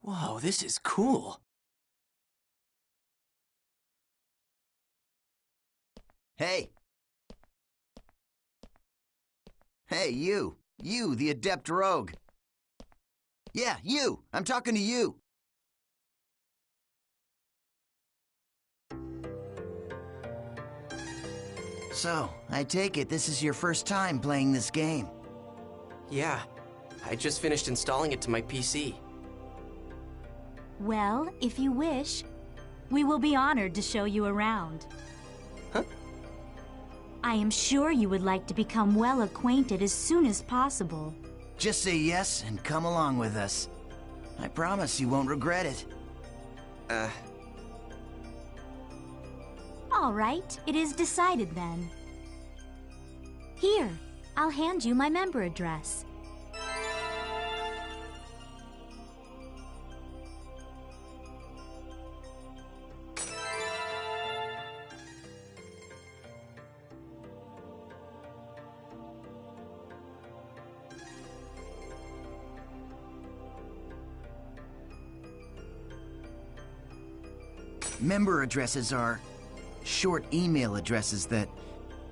Whoa, this is cool. Hey! Hey, you! You, the adept rogue! Yeah, you! I'm talking to you! So, I take it this is your first time playing this game. Yeah, I just finished installing it to my PC. Well, if you wish, we will be honored to show you around. Huh? I am sure you would like to become well acquainted as soon as possible. Just say yes and come along with us. I promise you won't regret it. All right, it is decided then. Here, I'll hand you my member address. Member addresses are short email addresses that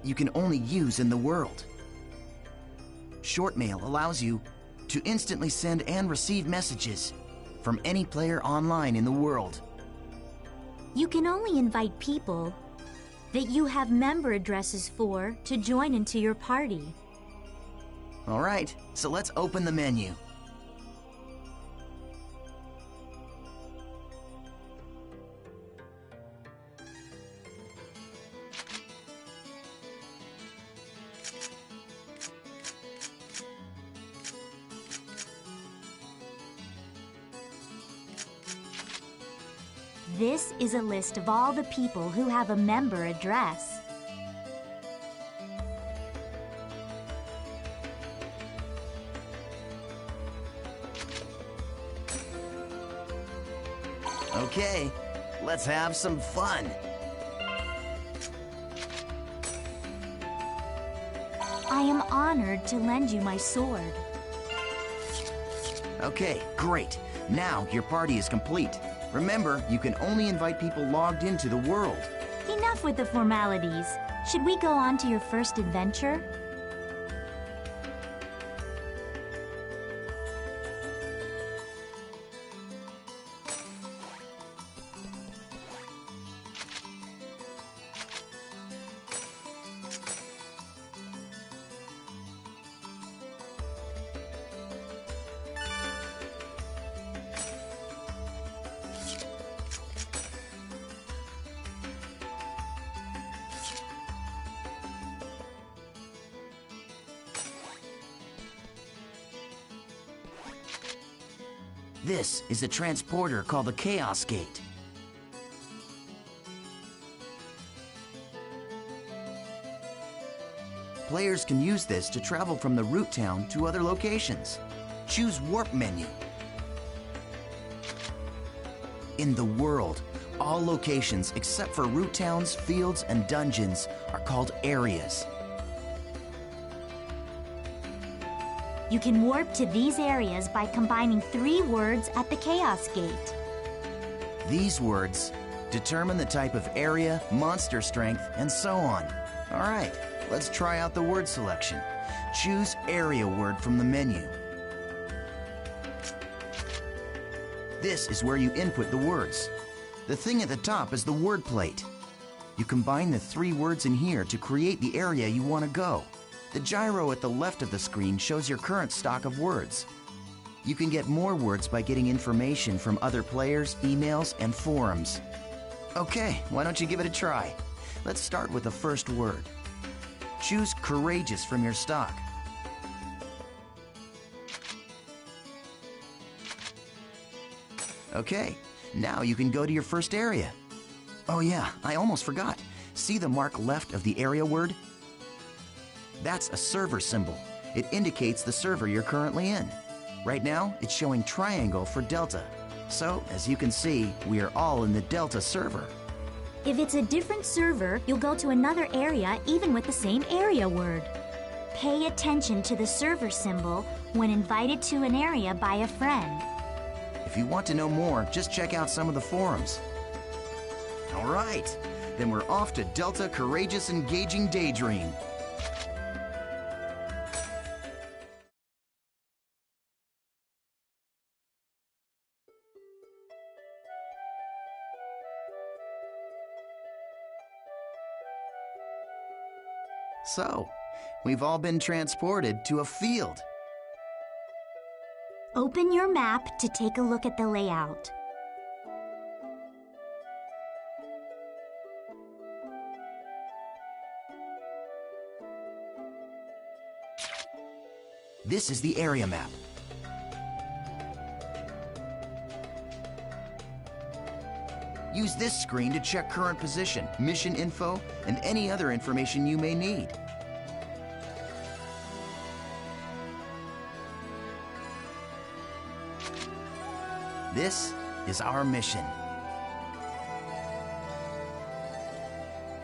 you can only use in the world. Short mail allows you to instantly send and receive messages from any player online in the world. You can only invite people that you have member addresses for to join into your party. All right, so let's open the menu. This is a list of all the people who have a member address. Okay, let's have some fun. I am honored to lend you my sword. Okay, great. Now your party is complete. Remember, you can only invite people logged into the world. Enough with the formalities. Should we go on to your first adventure? This is a transporter called the Chaos Gate. Players can use this to travel from the root town to other locations. Choose Warp menu. In the world, all locations except for root towns, fields, and dungeons are called areas. You can warp to these areas by combining 3 words at the Chaos Gate. These words determine the type of area, monster strength, and so on. All right, let's try out the word selection. Choose area word from the menu. This is where you input the words. The thing at the top is the word plate. You combine the 3 words in here to create the area you want to go. The gyro at the left of the screen shows your current stock of words. You can get more words by getting information from other players, emails, and forums. Okay, why don't you give it a try? Let's start with the first word. Choose courageous from your stock. Okay, now you can go to your first area. Oh yeah, I almost forgot. See the mark left of the area word? That's a server symbol. It indicates the server you're currently in. Right now, it's showing triangle for Delta. So, as you can see, we are all in the Delta server. If it's a different server, you'll go to another area even with the same area word. Pay attention to the server symbol when invited to an area by a friend. If you want to know more, just check out some of the forums. All right, then we're off to Delta Courageous Engaging Daydream. So, we've all been transported to a field. Open your map to take a look at the layout. This is the area map. Use this screen to check current position, mission info, and any other information you may need. This is our mission.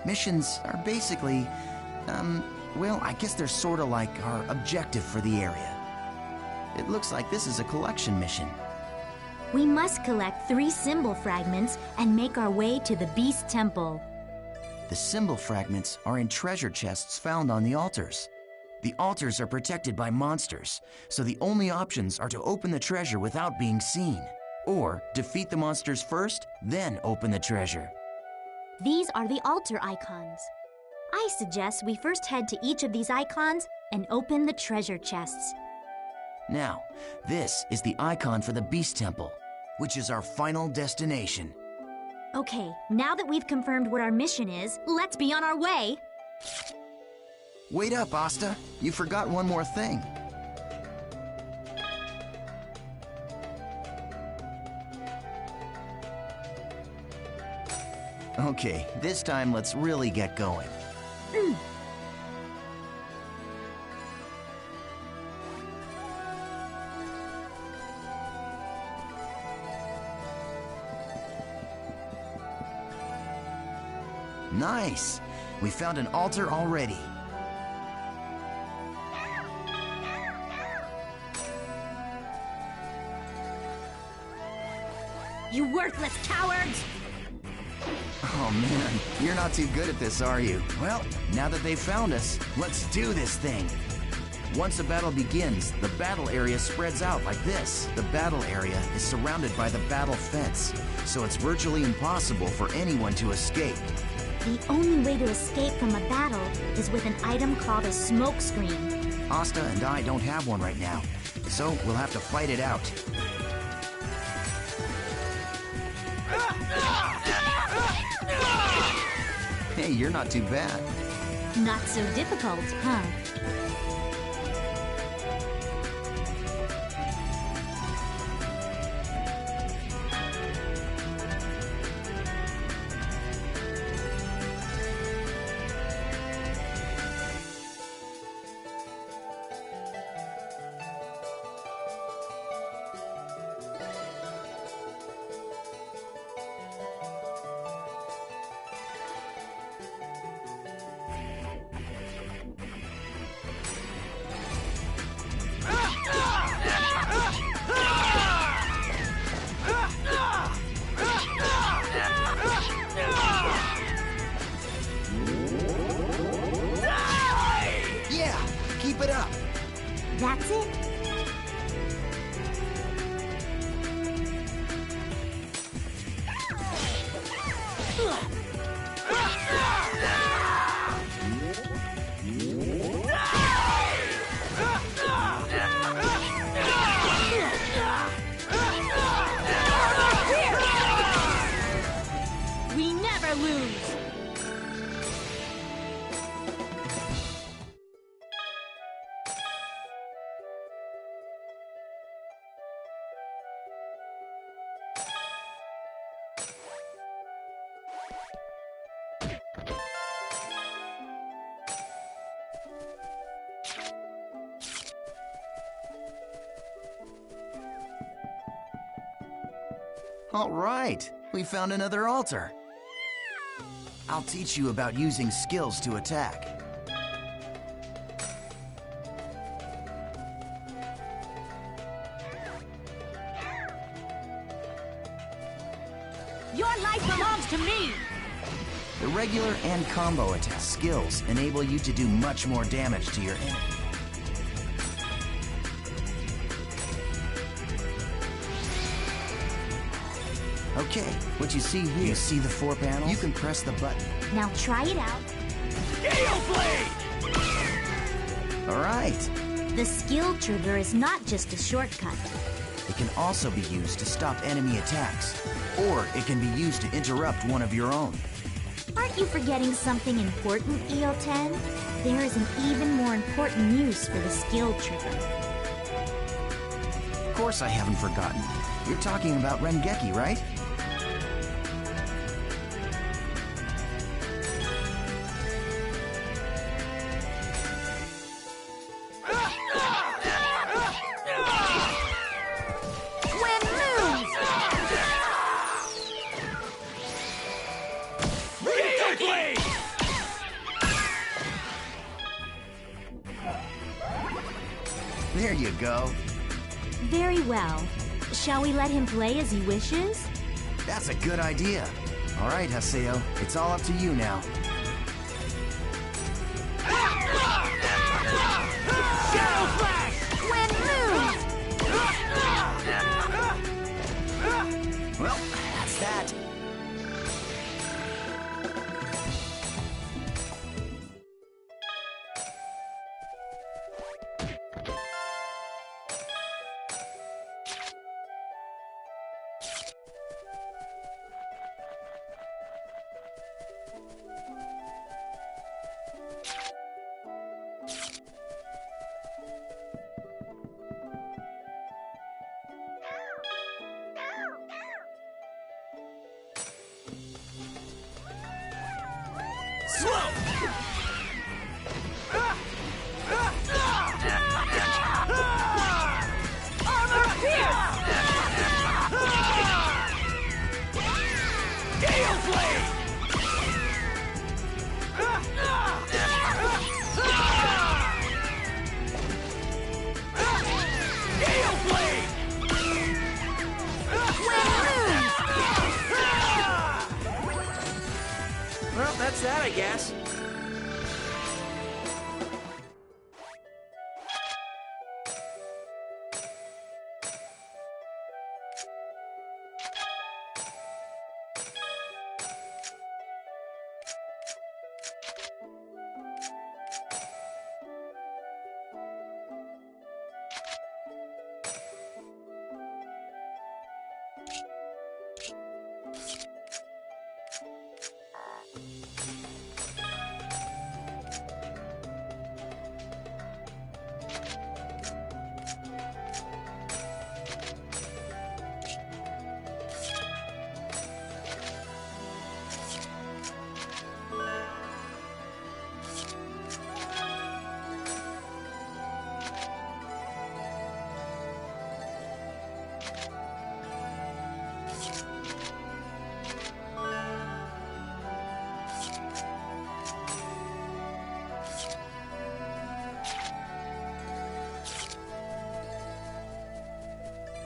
Missions are basically, well, I guess they're sort of like our objective for the area. It looks like this is a collection mission. We must collect 3 symbol fragments and make our way to the Beast Temple. The symbol fragments are in treasure chests found on the altars. The altars are protected by monsters, so the only options are to open the treasure without being seen, or defeat the monsters first, then open the treasure. These are the altar icons. I suggest we first head to each of these icons and open the treasure chests. Now, this is the icon for the Beast Temple, which is our final destination. Okay, now that we've confirmed what our mission is, let's be on our way. Wait up, Asta. You forgot one more thing. Okay, this time let's really get going. Nice! We found an altar already. You worthless cowards! Oh man, you're not too good at this, are you? Well, now that they've found us, let's do this thing. Once a battle begins, the battle area spreads out like this. The battle area is surrounded by the battle fence, so it's virtually impossible for anyone to escape. The only way to escape from a battle is with an item called a smoke screen. Asta and I don't have one right now, so we'll have to fight it out. Hey, you're not too bad. Not so difficult, huh? Keep it up! That's it? We never lose! All right, we found another altar. I'll teach you about using skills to attack. Your life belongs to me! The regular and combo attack skills enable you to do much more damage to your enemy. Okay, what you see here, you see the 4 panels? You can press the button. Now try it out. Gale Blade! Alright. The skill trigger is not just a shortcut. It can also be used to stop enemy attacks, or it can be used to interrupt one of your own. Aren't you forgetting something important, EO10? There is an even more important use for the skill trigger. Of course I haven't forgotten. You're talking about Rengeki, right? There you go. Very well. Shall we let him play as he wishes? That's a good idea. All right, Haseo, it's all up to you now. Shadow Flash! Wind move! Well, that's that. Slow! Armor Pierce! Gale Blade! Gale Blade! Well, that's that, I guess.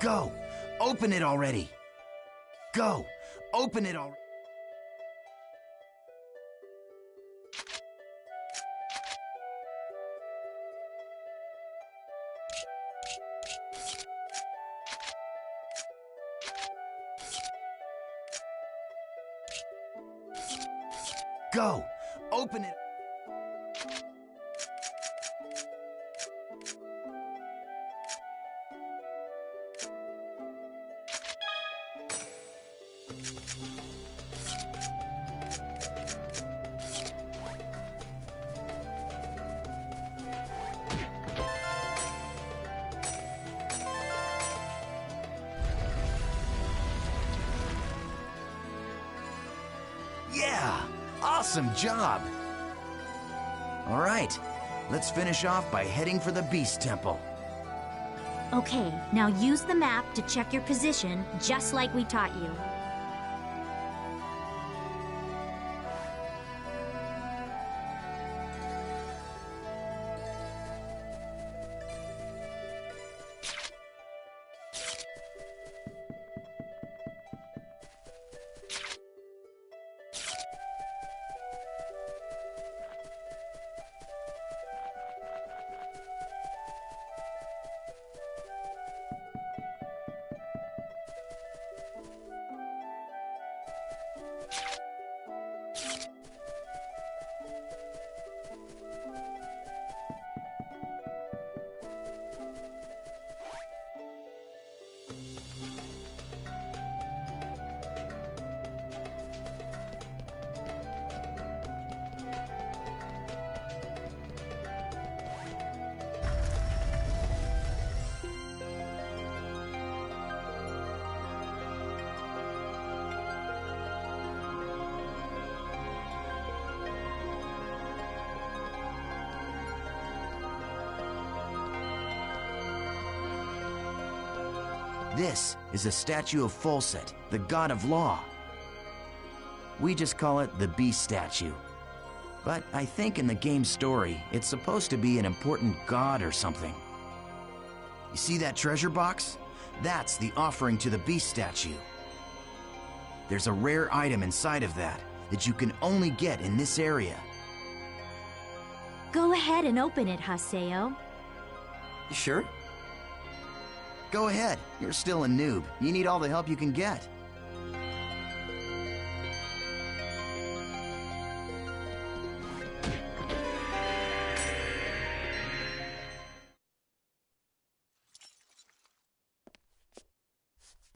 Go! Open it already! Go! Open it already! Go! Open it! Yeah! Awesome job! Alright, let's finish off by heading for the Beast Temple. Okay, now use the map to check your position, just like we taught you. This is a statue of Folset, the god of law. We just call it the Beast statue. But I think in the game's story, it's supposed to be an important god or something. You see that treasure box? That's the offering to the Beast statue. There's a rare item inside of that you can only get in this area. Go ahead and open it, Haseo. You sure? Go ahead, you're still a noob. You need all the help you can get.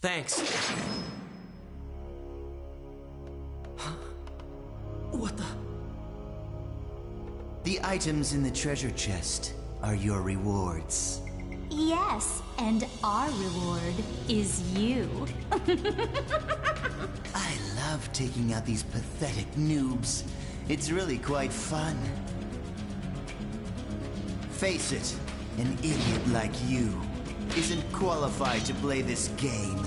Thanks. Huh? What the? The items in the treasure chest are your rewards. Yes, and our reward is you. I love taking out these pathetic noobs. It's really quite fun. Face it, an idiot like you isn't qualified to play this game.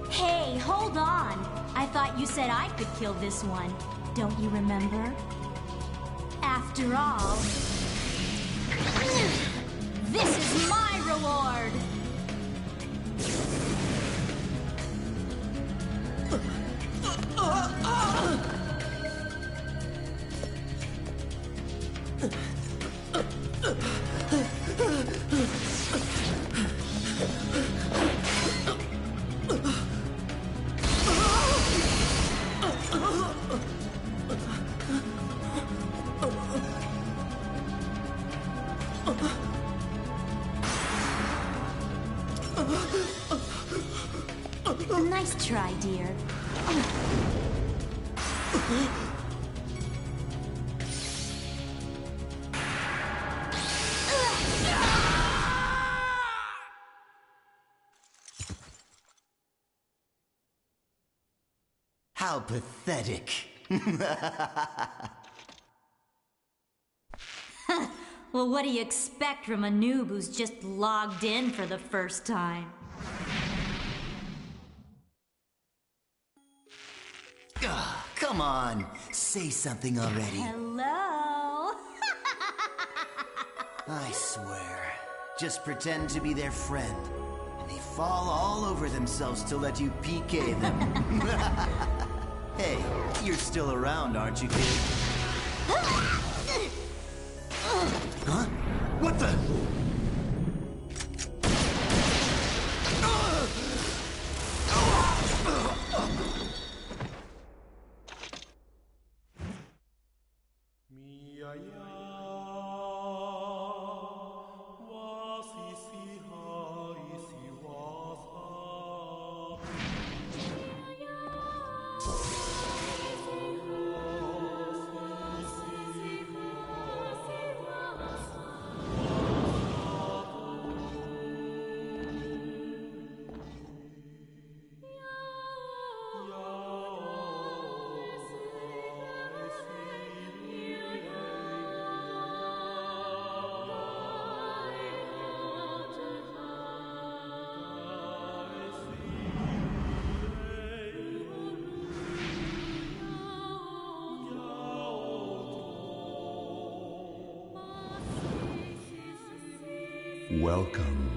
Hey, hold on. I thought you said I could kill this one. Don't you remember? After all, this is my reward! Nice try, dear. How pathetic. Well, what do you expect from a noob who's just logged in for the first time? Ugh, come on, say something already. Hello? I swear, just pretend to be their friend, and they fall all over themselves to let you PK them. Hey, you're still around, aren't you, kid? Huh? What the? Welcome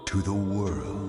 to the world.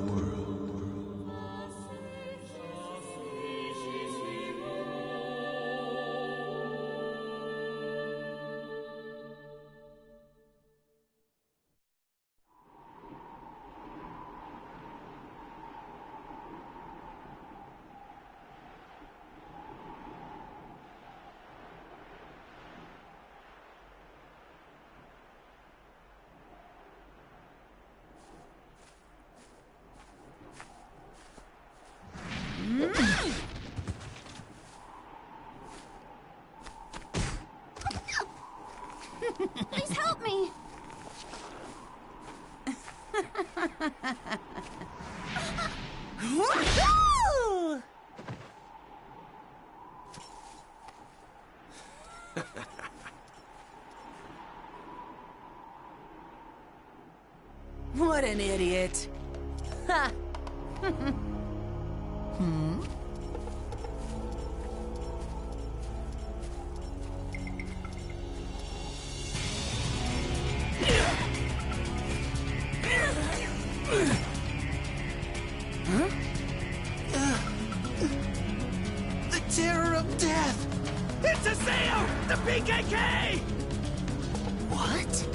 Please help me! What an idiot! Ha! The terror of death! It's Aseo! The PKK! What?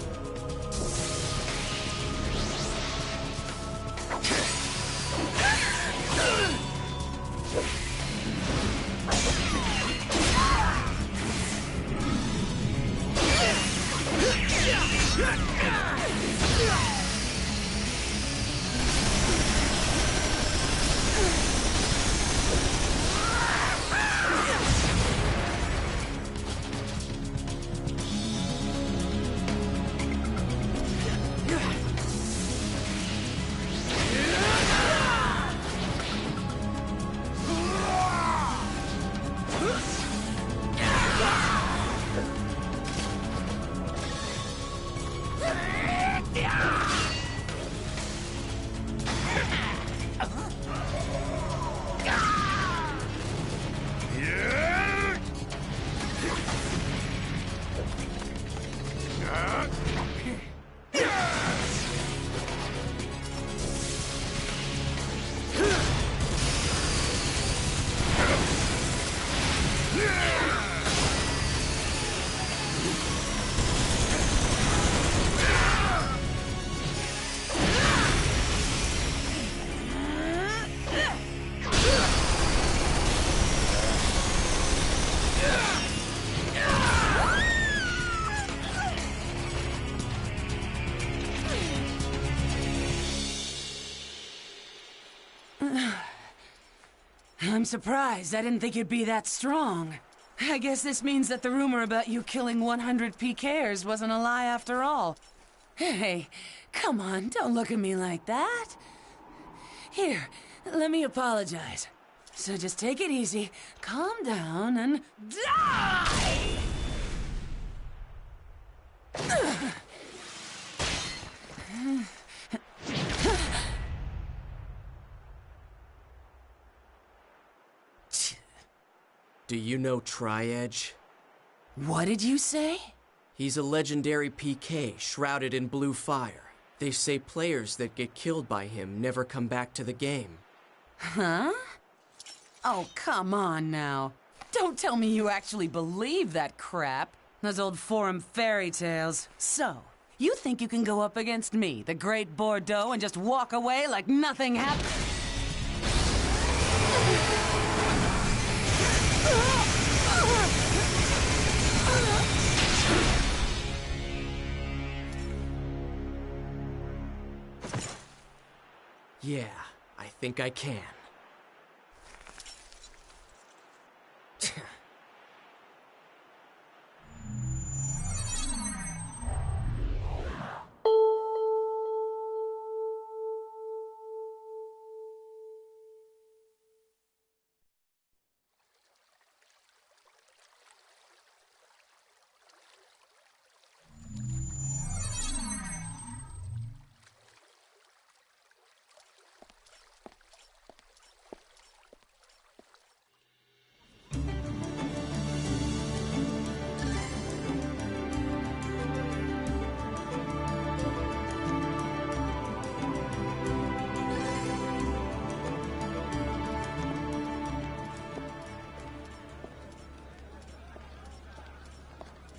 I'm surprised. I didn't think you'd be that strong. I guess this means that the rumor about you killing 100 PKers wasn't a lie after all. Hey, come on, don't look at me like that. Here, let me apologize. So just take it easy, calm down, and die! Do you know Tri-Edge? What did you say? He's a legendary PK shrouded in blue fire. They say players that get killed by him never come back to the game. Huh? Oh, come on now. Don't tell me you actually believe that crap. Those old forum fairy tales. So, you think you can go up against me, the Great Bordeaux, and just walk away like nothing happened? Yeah, I think I can.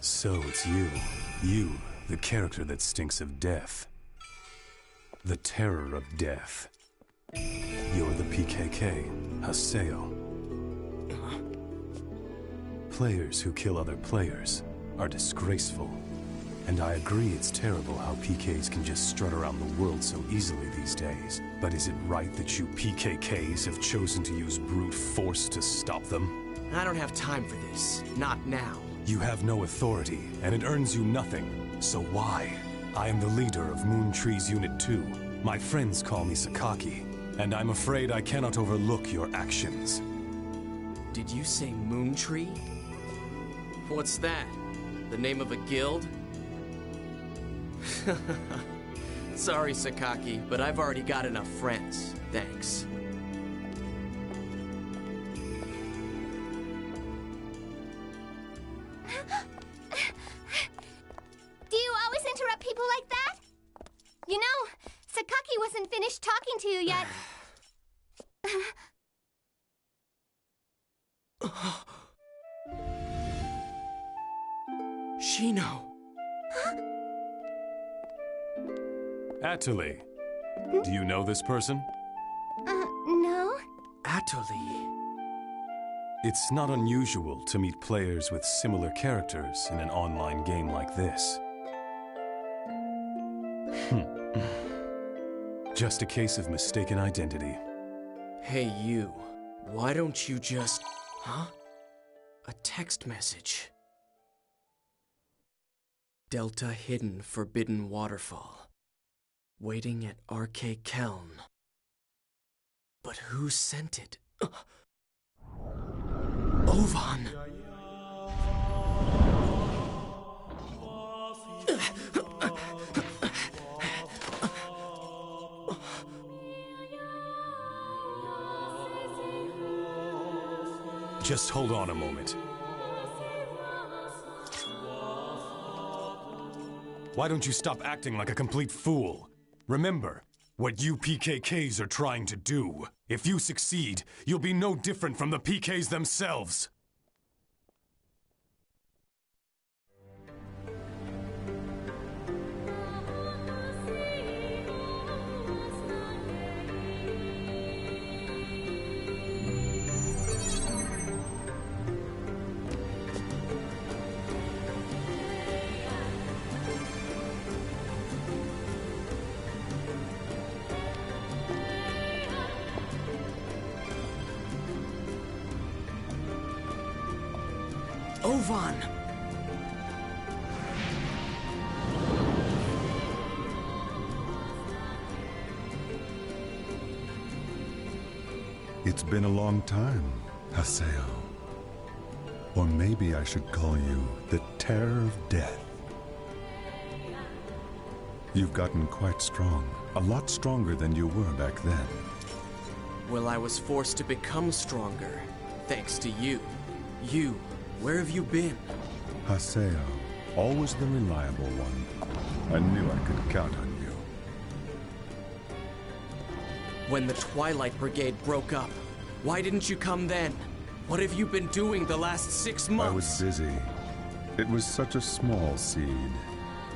So it's you, the character that stinks of death. The terror of death. You're the PKK, Haseo. Players who kill other players are disgraceful. And I agree it's terrible how PKs can just strut around the world so easily these days. But is it right that you PKKs have chosen to use brute force to stop them? I don't have time for this. Not now. You have no authority, and it earns you nothing. So why? I am the leader of Moon Tree's Unit 2. My friends call me Sakaki, and I'm afraid I cannot overlook your actions. Did you say Moon Tree? What's that? The name of a guild? Sorry, Sakaki, but I've already got enough friends. Thanks. Do you always interrupt people like that? You know, Sakaki wasn't finished talking to you yet. Shino. Atali, do you know this person? No? Atali. It's not unusual to meet players with similar characters in an online game like this. Just a case of mistaken identity. Hey, you. Why don't you just... Huh? A text message. Delta Hidden Forbidden Waterfall. Waiting at RK Keln. But who sent it? Ovan! Just hold on a moment. Why don't you stop acting like a complete fool? Remember what you PKKs are trying to do. If you succeed, you'll be no different from the PKs themselves. Ovan! It's been a long time, Haseo. Or maybe I should call you the Terror of Death. You've gotten quite strong, a lot stronger than you were back then. Well, I was forced to become stronger, thanks to you. You, where have you been? Haseo, always the reliable one. I knew I could count on you. When the Twilight Brigade broke up, why didn't you come then? What have you been doing the last 6 months? I was busy. It was such a small seed.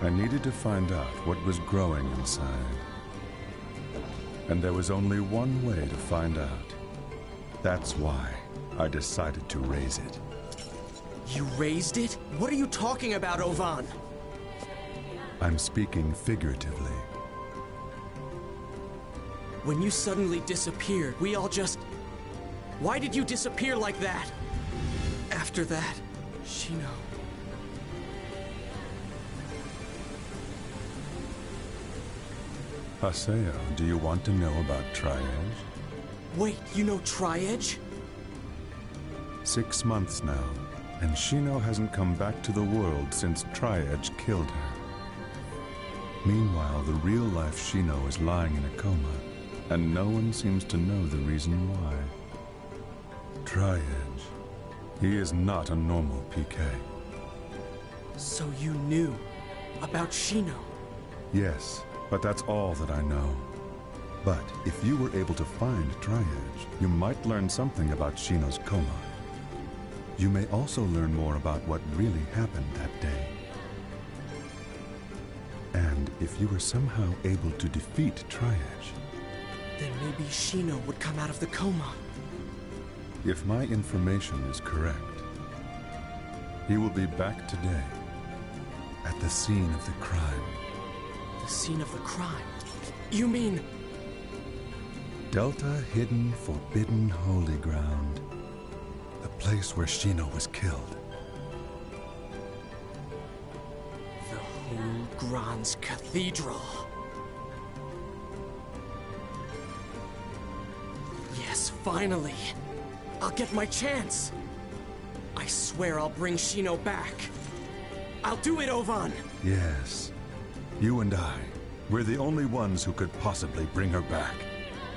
I needed to find out what was growing inside. And there was only one way to find out. That's why I decided to raise it. You raised it? What are you talking about, Ovan? I'm speaking figuratively. When you suddenly disappeared, we all just... Why did you disappear like that? After that, Shino... Haseo, do you want to know about Tri-Edge? Wait, you know Tri-Edge? 6 months now, and Shino hasn't come back to the world since Tri-Edge killed her. Meanwhile, the real-life Shino is lying in a coma, and no one seems to know the reason why. Tri-Edge, he is not a normal PK. So you knew about Shino? Yes, but that's all that I know. But if you were able to find Tri-Edge, you might learn something about Shino's coma. You may also learn more about what really happened that day. And if you were somehow able to defeat Tri-Edge, then maybe Shino would come out of the coma. If my information is correct, he will be back today, at the scene of the crime. The scene of the crime? You mean... Delta Hidden Forbidden Holy Ground. The place where Shino was killed. The Hul Gran's Cathedral. Yes, finally! I'll get my chance! I swear I'll bring Shino back. I'll do it, Ovan! Yes, you and I, We're the only ones who could possibly bring her back.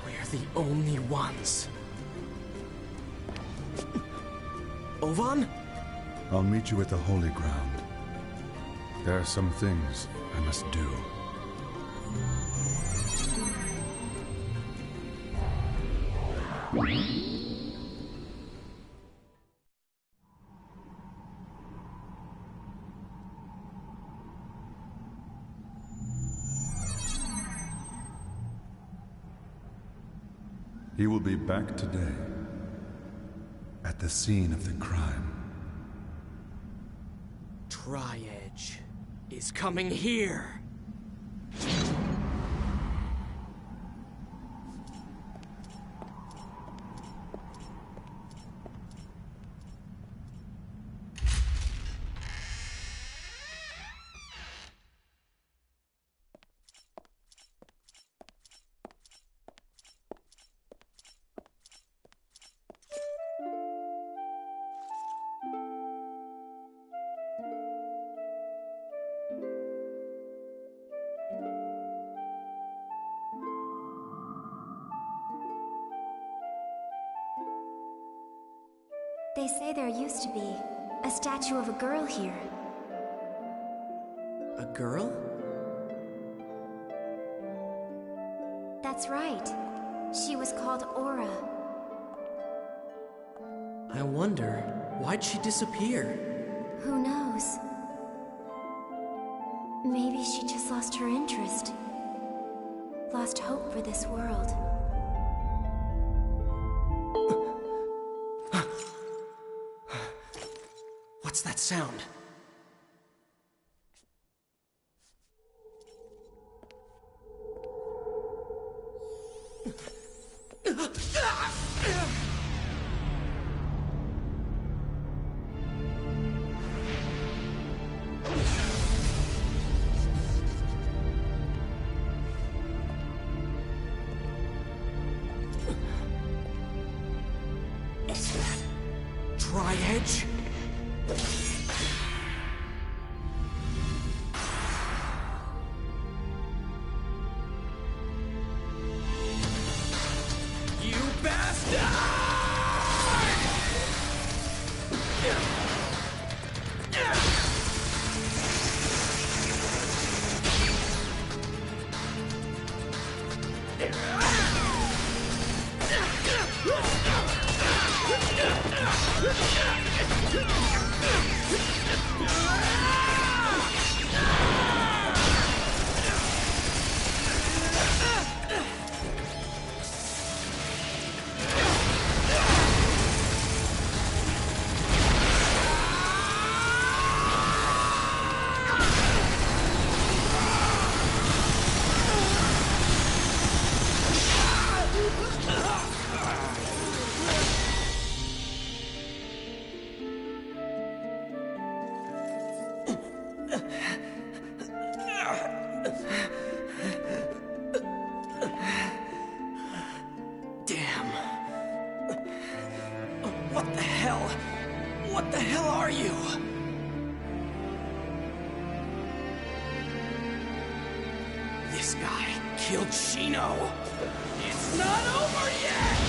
We're the only ones. Ovan? I'll meet you at the Holy Ground. There are some things I must do. He will be back today, at the scene of the crime. Tri-Edge is coming here. They say there used to be a statue of a girl here. A girl? That's right. She was called Aura. I wonder, why'd she disappear? Who knows? Maybe she just lost her interest. Lost hope for this world. What's that sound? Is that Tri-Edge? You bastard! Damn. What the hell? What the hell are you? This guy killed Shino. It's not over yet!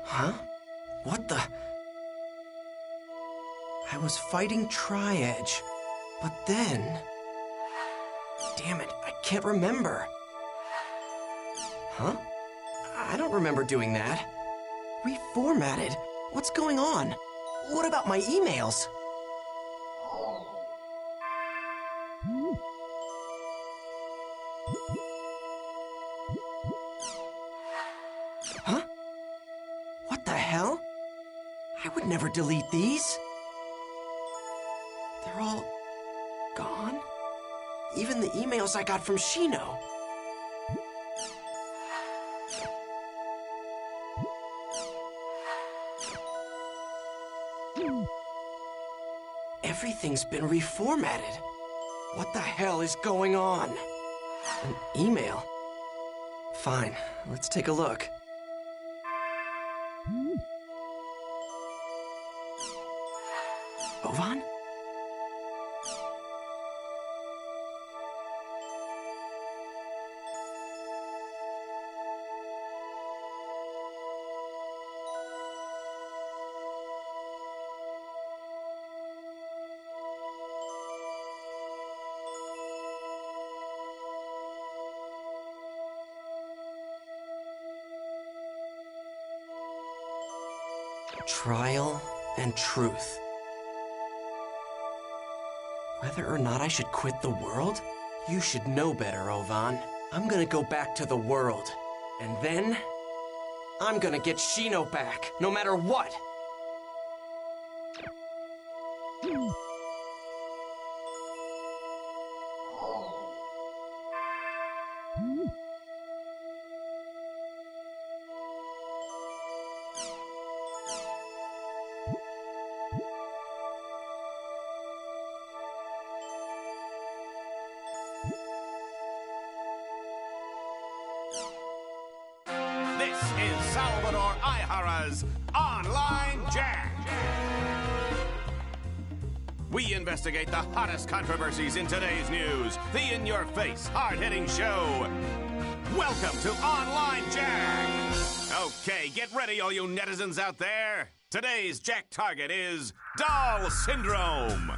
Huh? What the? I was fighting Tri-Edge, but then... Damn it, I can't remember. Huh? I don't remember doing that. Reformatted? What's going on? What about my emails? Huh? What the hell? I would never delete these. They're all gone? Even the emails I got from Shino. Everything's been reformatted. What the hell is going on? An email? Fine, let's take a look. Ovan? Trial and truth. Whether or not I should quit the world? You should know better, Ovan. I'm gonna go back to the world. And then... I'm gonna get Shino back, no matter what! This is Salvador Aihara's Online Jack. We investigate the hottest controversies in today's news. The in-your-face, hard-hitting show. Welcome to Online Jack. Okay, get ready, all you netizens out there. Today's Jack target is Doll Syndrome.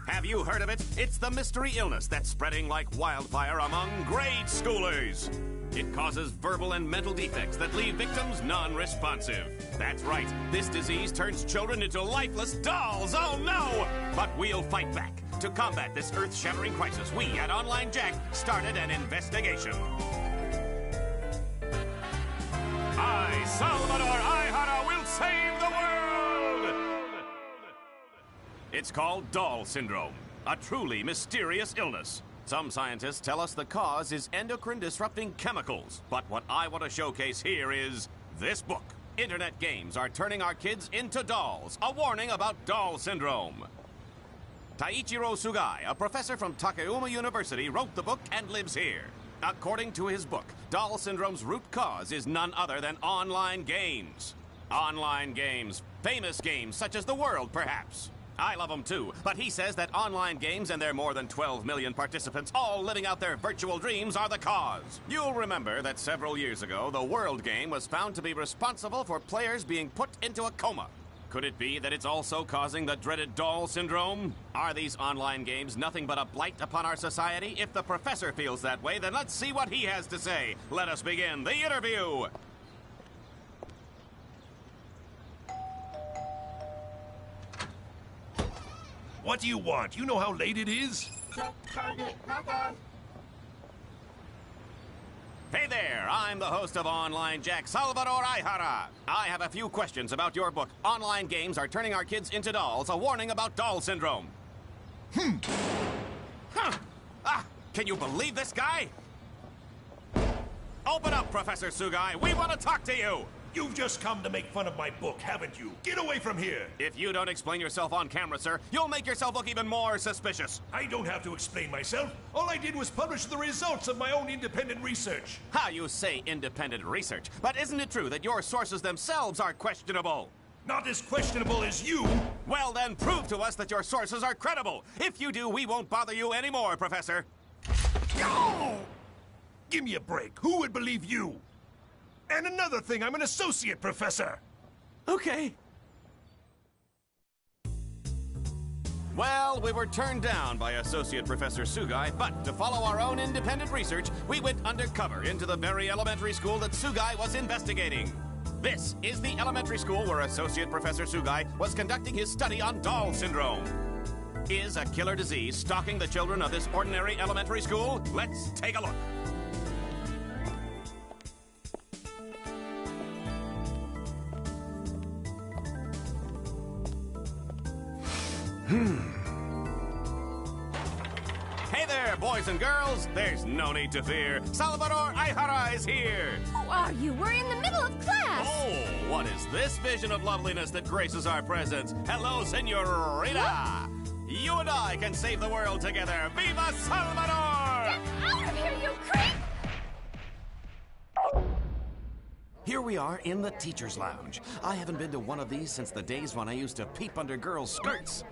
Have you heard of it? It's the mystery illness that's spreading like wildfire among grade schoolers. It causes verbal and mental defects that leave victims non-responsive. That's right, this disease turns children into lifeless dolls, oh no! But we'll fight back. To combat this earth-shattering crisis, we at Online Jack started an investigation. I, Salvador Aihara, will save the world! It's called Doll Syndrome, a truly mysterious illness. Some scientists tell us the cause is endocrine-disrupting chemicals, but what I want to showcase here is this book. Internet games are turning our kids into dolls. A warning about Doll Syndrome. Taichiro Sugai, a professor from Takayama University, wrote the book and lives here. According to his book, Doll Syndrome's root cause is none other than online games. Online games. Famous games such as The World, perhaps. I love them too, but he says that online games and their more than 12 million participants all living out their virtual dreams are the cause. You'll remember that several years ago, the World game was found to be responsible for players being put into a coma. Could it be that it's also causing the dreaded Doll Syndrome? Are these online games nothing but a blight upon our society? If the professor feels that way, then let's see what he has to say. Let us begin the interview. What do you want? You know how late it is? Hey there, I'm the host of Online Jack, Salvador Aihara. I have a few questions about your book, Online Games Are Turning Our Kids into Dolls, a warning about Doll Syndrome. Huh. Can you believe this guy? Open up, Professor Sugai. We want to talk to you. You've just come to make fun of my book, haven't you? Get away from here! If you don't explain yourself on camera, sir, you'll make yourself look even more suspicious. I don't have to explain myself. All I did was publish the results of my own independent research. How you say independent research, but isn't it true that your sources themselves are questionable? Not as questionable as you! Well then, prove to us that your sources are credible. If you do, we won't bother you anymore, Professor. No! Give me a break. Who would believe you? And another thing, I'm an associate professor. Okay. Well, we were turned down by Associate Professor Sugai, but to follow our own independent research, we went undercover into the very elementary school that Sugai was investigating. This is the elementary school where Associate Professor Sugai was conducting his study on doll syndrome. Is a killer disease stalking the children of this ordinary elementary school? Let's take a look. Hey there, boys and girls. There's no need to fear. Salvador Aihara is here. Who are you? We're in the middle of class. Oh, what is this vision of loveliness that graces our presence? Hello, senorita. You and I can save the world together. Viva Salvador! Get out of here, you creep! Here we are in the teacher's lounge. I haven't been to one of these since the days when I used to peep under girls' skirts.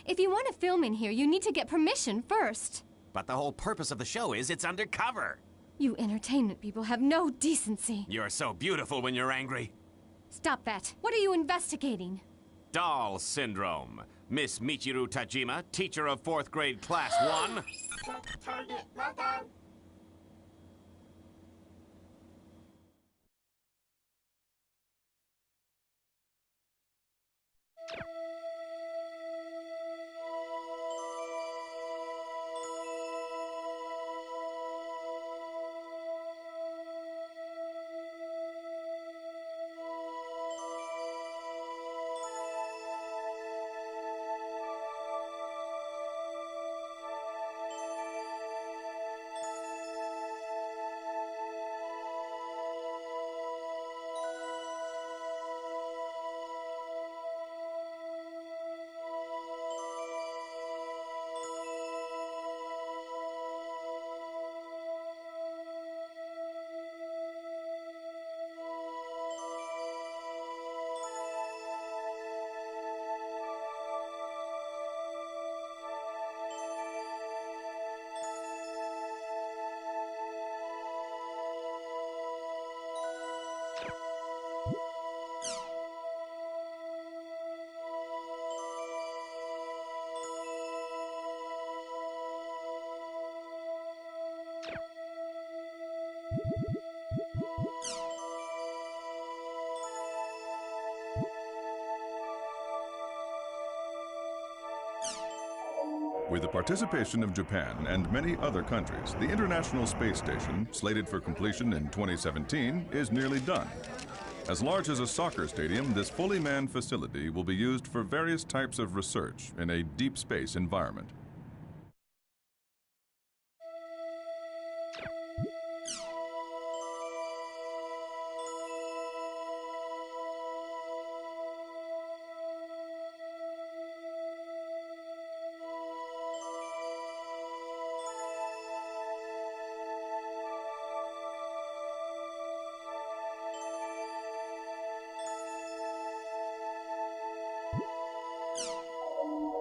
If you want to film in here, you need to get permission first. But the whole purpose of the show is it's undercover. You entertainment people have no decency. You're so beautiful when you're angry. Stop that. What are you investigating? Doll syndrome. Miss Michiru Tajima, teacher of 4th grade class 1. With the participation of Japan and many other countries, the International Space Station, slated for completion in 2017, is nearly done. As large as a soccer stadium, this fully manned facility will be used for various types of research in a deep space environment.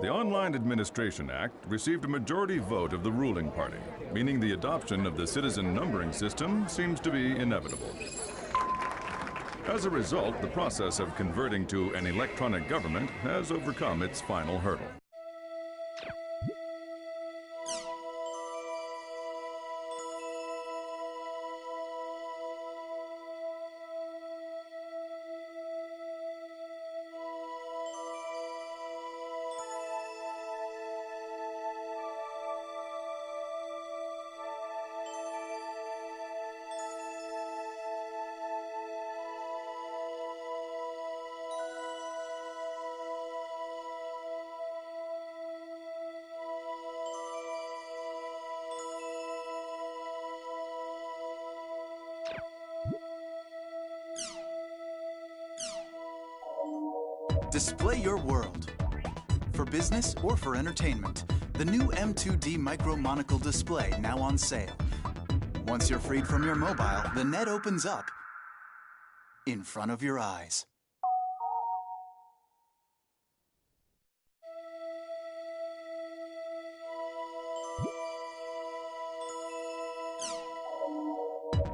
The Online Administration Act received a majority vote of the ruling party, meaning the adoption of the citizen numbering system seems to be inevitable. As a result, the process of converting to an electronic government has overcome its final hurdle. Display your world. For business or for entertainment, the new M2D Micro Monocle display now on sale. Once you're freed from your mobile, the net opens up in front of your eyes.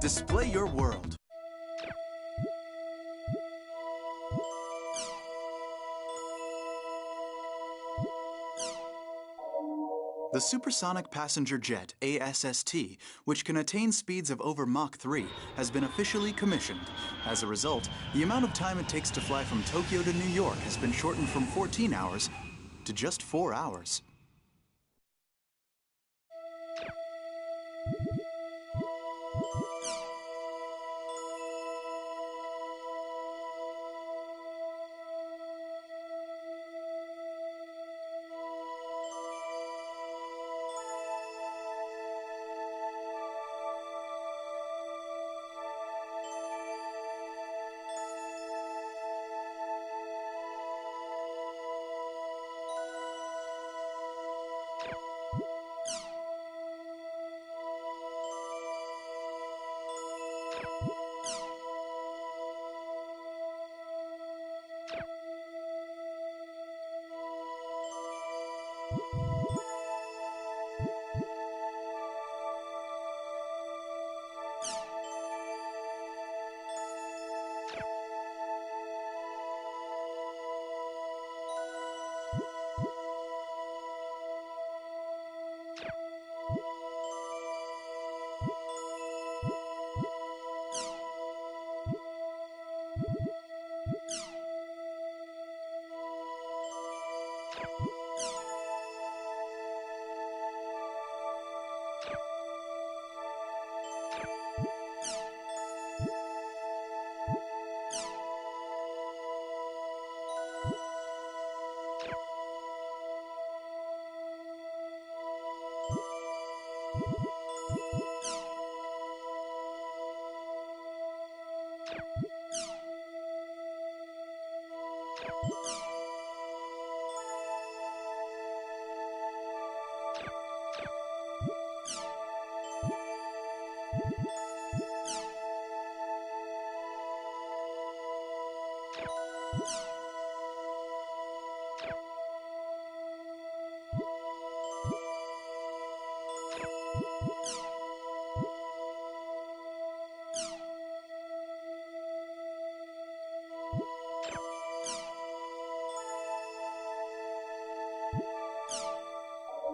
Display your world. The supersonic passenger jet, ASST, which can attain speeds of over Mach 3, has been officially commissioned. As a result, the amount of time it takes to fly from Tokyo to New York has been shortened from 14 hours to just 4 hours.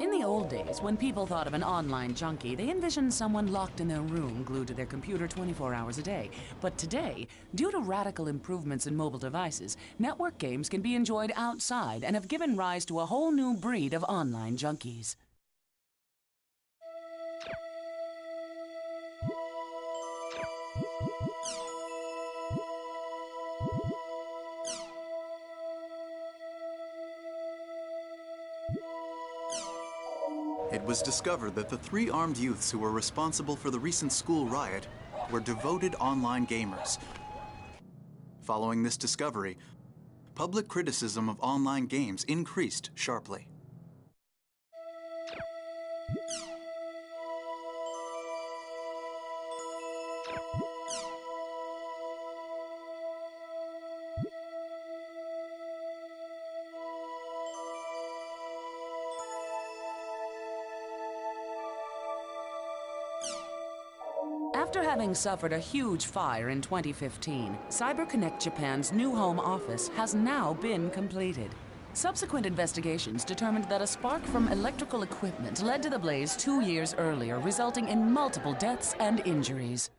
In the old days, when people thought of an online junkie, they envisioned someone locked in their room, glued to their computer 24 hours a day. But today, due to radical improvements in mobile devices, network games can be enjoyed outside and have given rise to a whole new breed of online junkies. It was discovered that the 3 armed youths who were responsible for the recent school riot were devoted online gamers. Following this discovery, public criticism of online games increased sharply. After having suffered a huge fire in 2015, CyberConnect Japan's new home office has now been completed. Subsequent investigations determined that a spark from electrical equipment led to the blaze 2 years earlier, resulting in multiple deaths and injuries.